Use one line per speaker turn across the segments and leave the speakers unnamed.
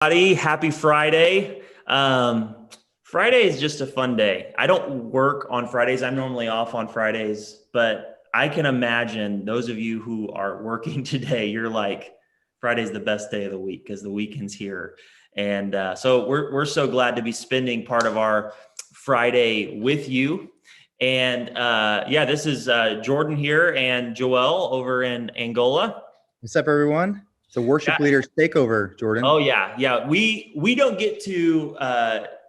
Everybody, happy Friday. Friday is just a fun day. I don't work on Fridays. I'm normally off on Fridays, but I can imagine those of you who are working today, you're like, Friday's the best day of the week because the weekend's here. And so we're so glad to be spending part of our Friday with you. And this is Jordan here and Joel over in Angola.
What's up, everyone? It's a worship leaders takeover, Jordan.
Oh yeah. We don't get to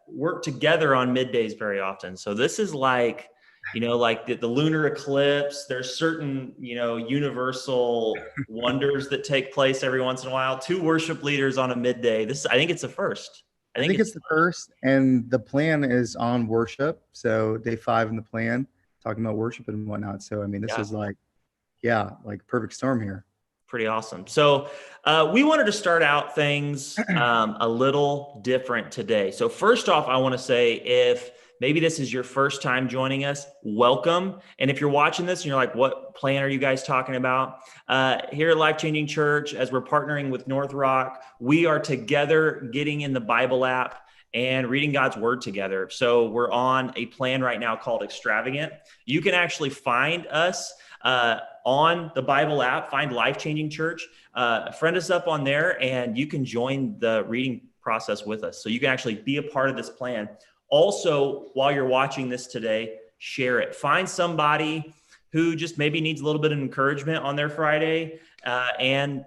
work together on middays very often. So this is like, like the lunar eclipse. There's certain, universal wonders that take place every once in a while. Two worship leaders on a midday. I think it's the first.
I think it's the first, and the plan is on worship. So day 5 in the plan, talking about worship and whatnot. So this is like perfect storm here.
Pretty awesome. So we wanted to start out things a little different today. So first off, I want to say if maybe this is your first time joining us, welcome. And if you're watching this and you're like, what plan are you guys talking about? Here at Life Changing Church, as we're partnering with North Rock, we are together getting in the Bible app and reading God's word together. So we're on a plan right now called Extravagant. You can actually find us on the Bible app, find Life Changing Church, friend us up on there, and you can join the reading process with us. So you can actually be a part of this plan. Also, while you're watching this today, share it. Find somebody who just maybe needs a little bit of encouragement on their Friday, and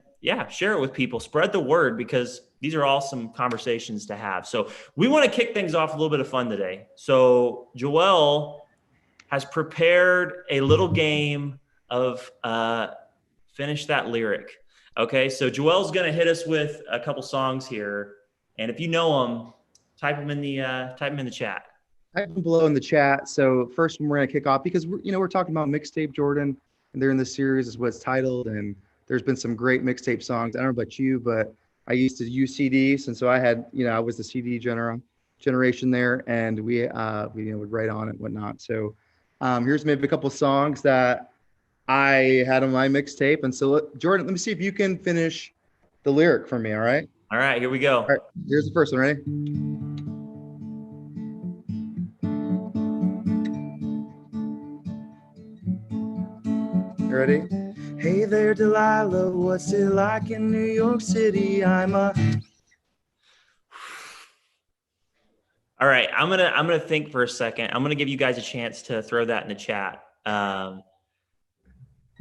share it with people. Spread the word because these are awesome conversations to have. So we want to kick things off a little bit of fun today. So Joel has prepared a little game of finish that lyric. Okay, so Joel's going to hit us with a couple songs here, and if you know them, type them in the chat.
Type them below in the chat. So first one we're going to kick off because we're talking about mixtape, Jordan, and they're in this series is what it's titled, and there's been some great mixtape songs. I don't know about you, but I used to use CDs, and so I had I was the CD generation there, and we would write on it and whatnot. So here's maybe a couple songs that I had on my mixtape. And so, Jordan, let me see if you can finish the lyric for me, all right?
All right, here we go.
All right, here's the first one, ready? You ready? Hey there, Delilah, what's it like in New York City? All
right, I'm gonna think for a second. I'm gonna give you guys a chance to throw that in the chat.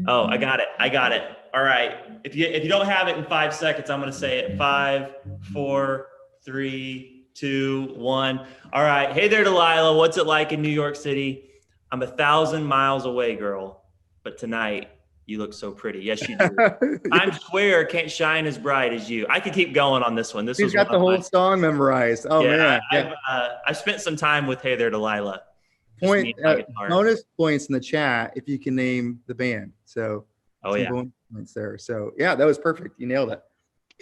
Oh, I got it. All right. If you don't have it in 5 seconds, I'm going to say it. 5, 4, 3, 2, 1. All right. Hey there, Delilah. What's it like in New York City? I'm 1,000 miles away, girl. But tonight, you look so pretty. Yes, you do. Times Square can't shine as bright as you. I could keep going on this one.
He's got the whole song memorized. Oh, man.
I spent some time with Hey There, Delilah.
Bonus points in the chat if you can name the band. So
bonus
points there. So that was perfect. You nailed it.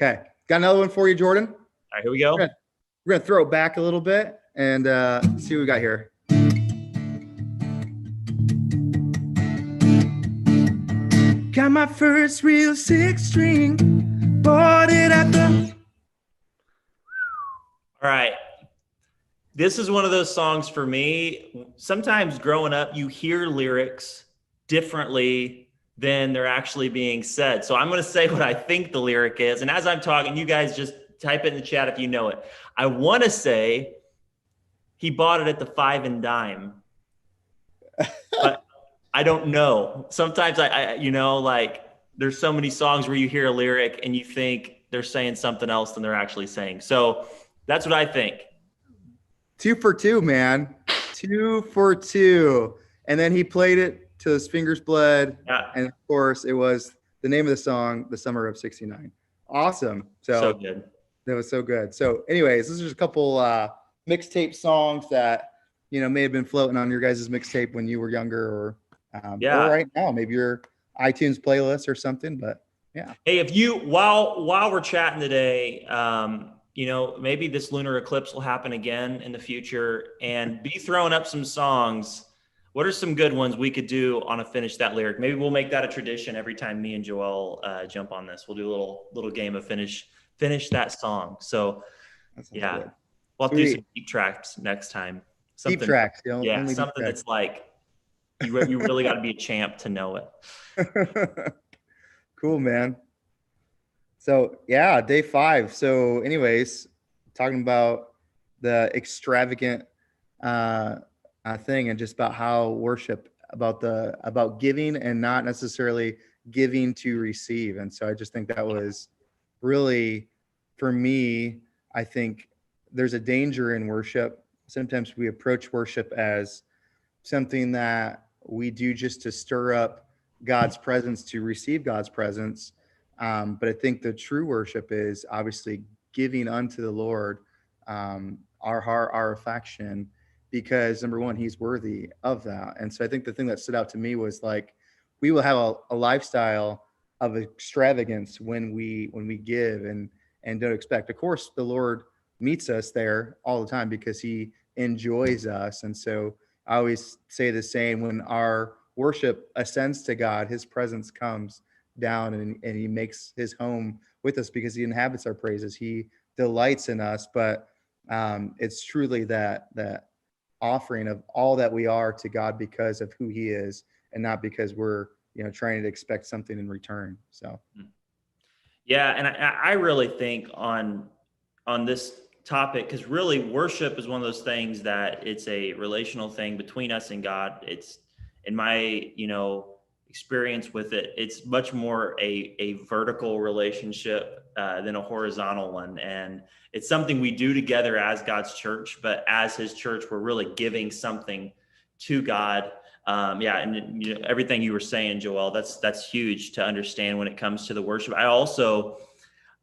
Okay, got another one for you, Jordan.
All right, here we go.
We're gonna throw it back a little bit and see what we got here. Got my first real 6-string, bought it at the.
All right. This is one of those songs for me. Sometimes growing up, you hear lyrics differently than they're actually being said. So I'm going to say what I think the lyric is. And as I'm talking, you guys just type it in the chat if you know it. I want to say he bought it at the 5 and dime, but I don't know. Sometimes there's so many songs where you hear a lyric and you think they're saying something else than they're actually saying. So that's what I think.
2 for 2, man. 2 for 2. And then he played it till his fingers bled.
Yeah.
And of course, it was the name of the song, The Summer of '69. Awesome.
So good.
That was so good. So anyways, this is just a couple mixtape songs that, may have been floating on your guys' mixtape when you were younger or right now, maybe your iTunes playlist or something, but yeah.
Hey, if you, while we're chatting today, maybe this lunar eclipse will happen again in the future and be throwing up some songs. What are some good ones we could do on a Finish That Lyric? Maybe we'll make that a tradition every time me and Joel jump on this. We'll do a little game of Finish finish that song. So
That sounds
yeah,
good.
we'll have to do some
Sweet.
deep tracks next time.
Deep
Something,
tracks.
yeah,
Only deep
something
tracks.
that's like you really got to be a champ to know it.
Cool, man. So yeah, day 5. So anyways, talking about the extravagant uh, thing, and just about how worship, about giving and not necessarily giving to receive. And so I just think that was really, for me, I think there's a danger in worship. Sometimes we approach worship as something that we do just to stir up God's presence, to receive God's presence. But I think the true worship is obviously giving unto the Lord our heart, our affection, because number one, He's worthy of that. And so I think the thing that stood out to me was like, we will have a lifestyle of extravagance when we give and don't expect. Of course, the Lord meets us there all the time because He enjoys us. And so I always say the same: when our worship ascends to God, His presence comes down, and He makes His home with us because He inhabits our praises. He delights in us. But it's truly that offering of all that we are to God because of who He is, and not because we're trying to expect something in return. So
Yeah, and I really think on this topic, because really worship is one of those things that it's a relational thing between us and God. It's in my experience with it, it's much more a vertical relationship than a horizontal one, and it's something we do together as God's church. But as His church, we're really giving something to God. Yeah, and everything you were saying, Joel, that's huge to understand when it comes to the worship. I also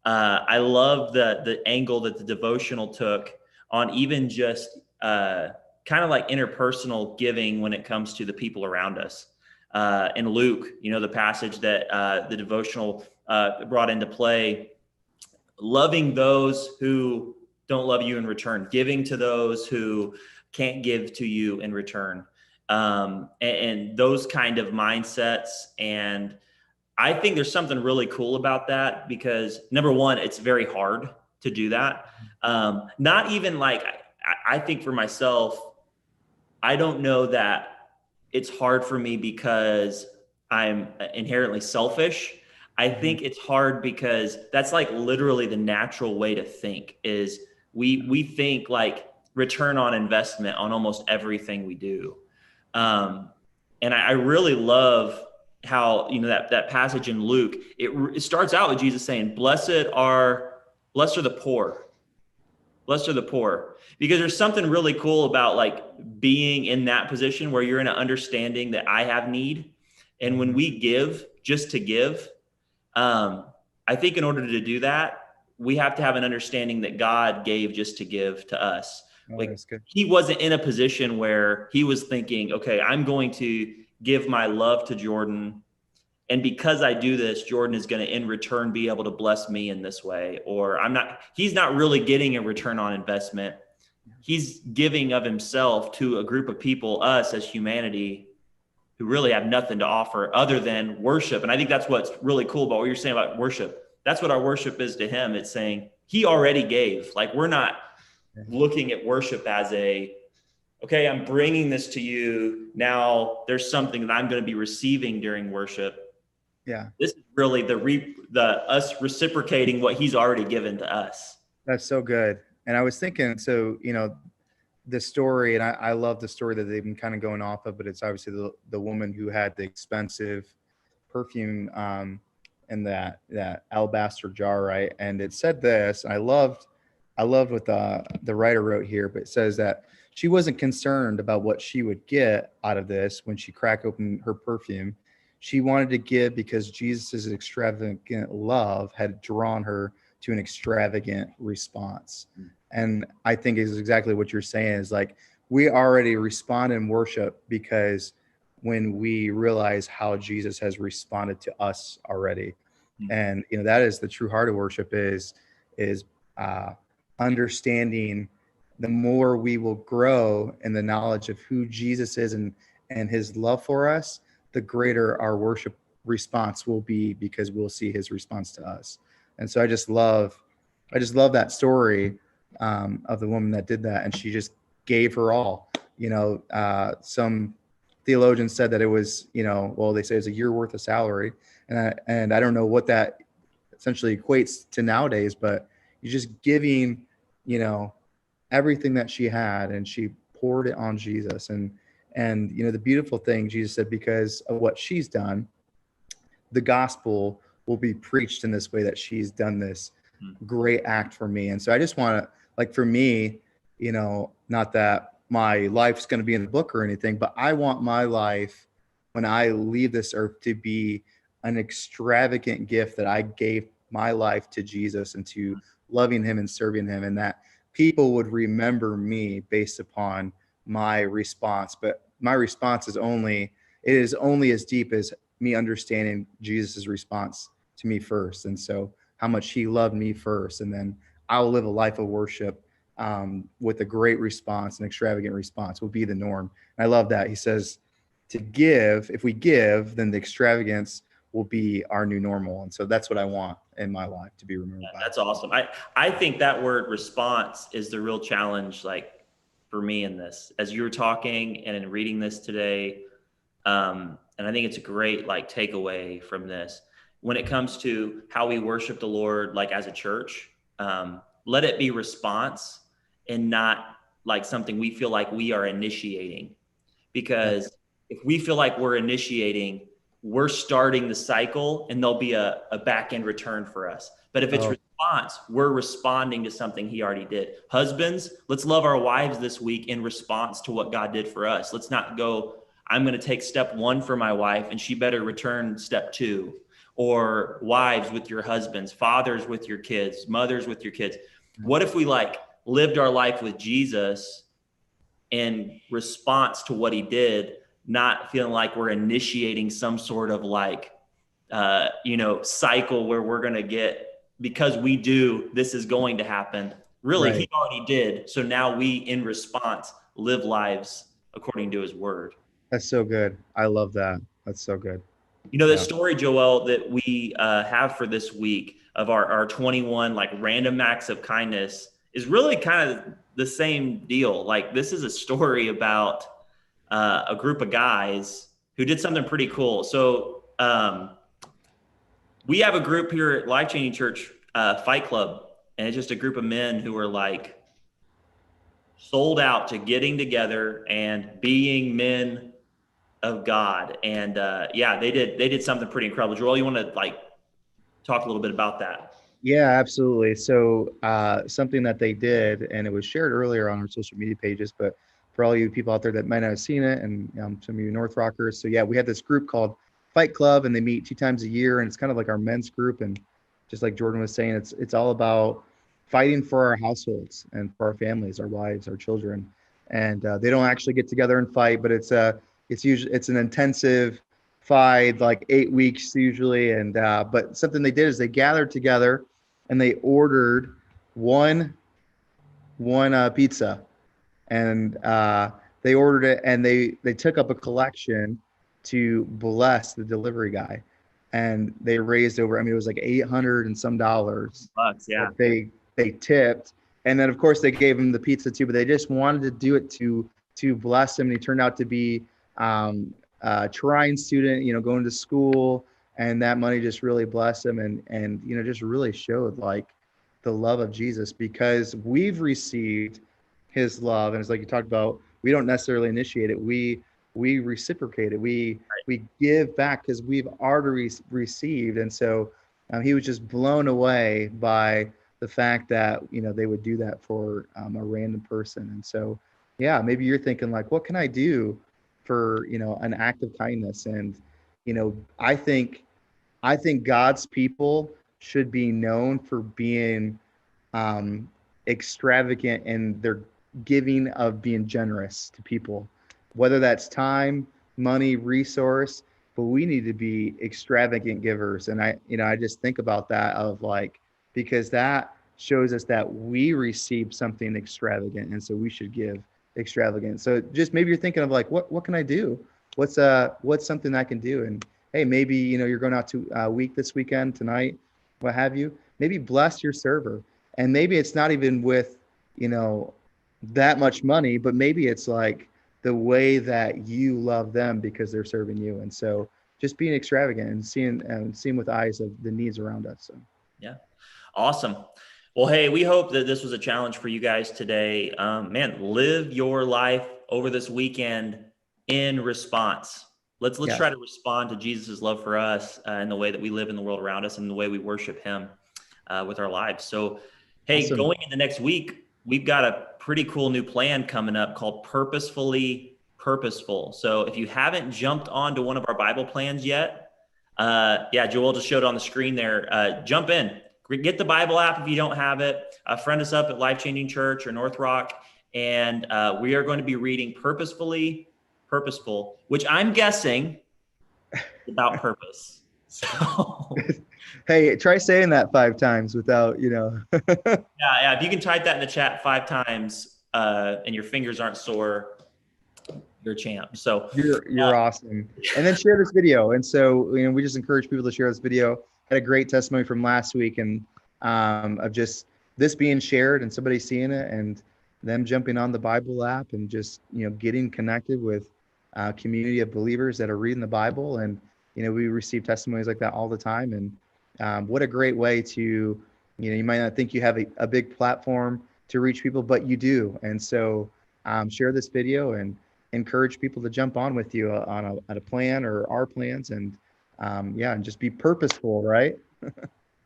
I love the angle that the devotional took on even just kind of like interpersonal giving when it comes to the people around us. In Luke, the passage that the devotional brought into play, loving those who don't love you in return, giving to those who can't give to you in return, and those kind of mindsets. And I think there's something really cool about that because number one, it's very hard to do that. Not even like, I think for myself, I don't know that it's hard for me because I'm inherently selfish. I think it's hard because that's like literally the natural way to think is we think like return on investment on almost everything we do. Um, and I really love how, that passage in Luke, it starts out with Jesus saying, blessed are the poor. Blessed are the poor, because there's something really cool about like being in that position where you're in an understanding that I have need. And when we give just to give, I think in order to do that, we have to have an understanding that God gave just to give to us.
oh,
Like
that's good.
He wasn't in a position where He was thinking, okay, I'm going to give my love to Jordan, and because I do this, Jordan is going to in return be able to bless me in this way. Or he's not really getting a return on investment. He's giving of himself to a group of people, us as humanity, who really have nothing to offer other than worship. And I think that's what's really cool about what you're saying about worship. That's what our worship is to Him. It's saying He already gave. Like, we're not looking at worship as okay, I'm bringing this to you. Now there's something that I'm going to be receiving during worship.
Yeah.
This is really the us reciprocating what He's already given to us.
That's so good. And I was thinking, so, the story, and I love the story that they've been kind of going off of, but it's obviously the woman who had the expensive perfume in that alabaster jar, right? And it said this, I loved what the writer wrote here, but it says that she wasn't concerned about what she would get out of this when she cracked open her perfume. She wanted to give because Jesus' extravagant love had drawn her to an extravagant response. And I think is exactly what you're saying is like, we already respond in worship because when we realize how Jesus has responded to us already. And that is the true heart of worship is uh, understanding. The more we will grow in the knowledge of who Jesus is and His love for us, the greater our worship response will be, because we'll see His response to us. And so I just love I just love that story of the woman that did that, and she just gave her all. Some theologians said that it was, well, they say it's a year worth of salary, and I don't know what that essentially equates to nowadays, but you're just giving, you know, everything that she had, and she poured it on Jesus. And the beautiful thing, Jesus said, because of what she's done, the gospel will be preached in this way, that she's done this great act for me. And so I just want to, like, for me, not that my life's going to be in the book or anything, but I want my life when I leave this earth to be an extravagant gift that I gave my life to Jesus and to loving him and serving him, and that people would remember me based upon my response. But my response is only as deep as me understanding Jesus's response to me first. And so how much he loved me first, and then I'll live a life of worship with a great response, an extravagant response will be the norm. And I love that. He says to give, if we give, then the extravagance will be our new normal. And so that's what I want in my life to be remembered by.
That's awesome. I think that word response is the real challenge, like for me in this, as you were talking and in reading this today. And I think it's a great like takeaway from this when it comes to how we worship the Lord, like as a church. Let it be response and not like something we feel like we are initiating, because if we feel like we're initiating, we're starting the cycle and there'll be a back end return for us. But if it's response, we're responding to something he already did. Husbands, let's love our wives this week in response to what God did for us. Let's not go, I'm going to take step 1 for my wife and she better return step 2. Or wives with your husbands, fathers with your kids, mothers with your kids. What if we like lived our life with Jesus in response to what he did, not feeling like we're initiating some sort of like, cycle where we're going to get, because we do, this is going to happen. Really, right. He already did. So now we, in response, live lives according to his word.
That's so good. I love that. That's so good.
The story, Joel, that we have for this week of our 21 like random acts of kindness is really kind of the same deal. Like, this is a story about a group of guys who did something pretty cool. So we have a group here at Life Changing Church, Fight Club, and it's just a group of men who are like sold out to getting together and being men of God. And they did something pretty incredible. Joel, you want to like talk a little bit about that?
Yeah, absolutely. So something that they did, and it was shared earlier on our social media pages, but for all you people out there that might not have seen it, and some of you North Rockers. So yeah, we had this group called Fight Club, and they meet 2 times a year, and it's kind of like our men's group. And just like Jordan was saying, it's all about fighting for our households and for our families, our wives, our children. And they don't actually get together and fight, but it's an intensive fight, like 8 weeks usually. And but something they did is they gathered together and they ordered one pizza, and they ordered it, and they took up a collection to bless the delivery guy, and they raised over, it was like $800 and some dollars.
Bucks, yeah.
They tipped, and then of course they gave him the pizza too, but they just wanted to do it to bless him. And he turned out to be a trying student, going to school, and that money just really blessed him, and just really showed like the love of Jesus, because we've received his love. And it's like you talked about, we don't necessarily initiate it, we reciprocate it, we give back because we've already received. And so he was just blown away by the fact that they would do that for a random person. And so maybe you're thinking like, what can I do for an act of kindness? And I think God's people should be known for being extravagant in their giving, of being generous to people, whether that's time, money, resource. But we need to be extravagant givers. And I just think about that, of like, because that shows us that we received something extravagant, and so we should give extravagant. So just maybe you're thinking of like, what can I do? What's something I can do? And hey, maybe you're going out to a week this weekend, tonight, what have you. Maybe bless your server. And maybe it's not even with, you know, that much money, but maybe it's like the way that you love them because they're serving you. And so just being extravagant and seeing with eyes of the needs around us. So
Yeah. Awesome. Well, hey, we hope that this was a challenge for you guys today. Man, live your life over this weekend in response. Let's
yeah,
try to respond to Jesus' love for us in the way that we live in the world around us and the way we worship him with our lives. So, hey,
awesome.
going into next week, we've got a pretty cool new plan coming up called Purposefully Purposeful. So if you haven't jumped onto one of our Bible plans yet, yeah, Joel just showed on the screen there. Jump in, get the Bible app if you don't have it. Friend us up at Life Changing Church or North Rock, and we are going to be reading Purposefully Purposeful, which I'm guessing is about purpose. So
Hey, try saying that 5 times without,
yeah, if you can type that in the chat 5 times and your fingers aren't sore, you're a champ. So
you're awesome. And then share this video. And so, we just encourage people to share this video. Had a great testimony from last week and of just this being shared and somebody seeing it and them jumping on the Bible app and just, getting connected with a community of believers that are reading the Bible. And, we receive testimonies like that all the time. And what a great way to, you might not think you have a big platform to reach people, but you do. And so share this video and encourage people to jump on with you on a plan or our plans and and just be purposeful, right?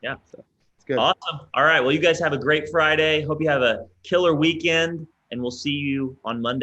yeah.
So it's good.
Awesome. All right. Well, you guys have a great Friday. Hope you have a killer weekend, and we'll see you on Monday.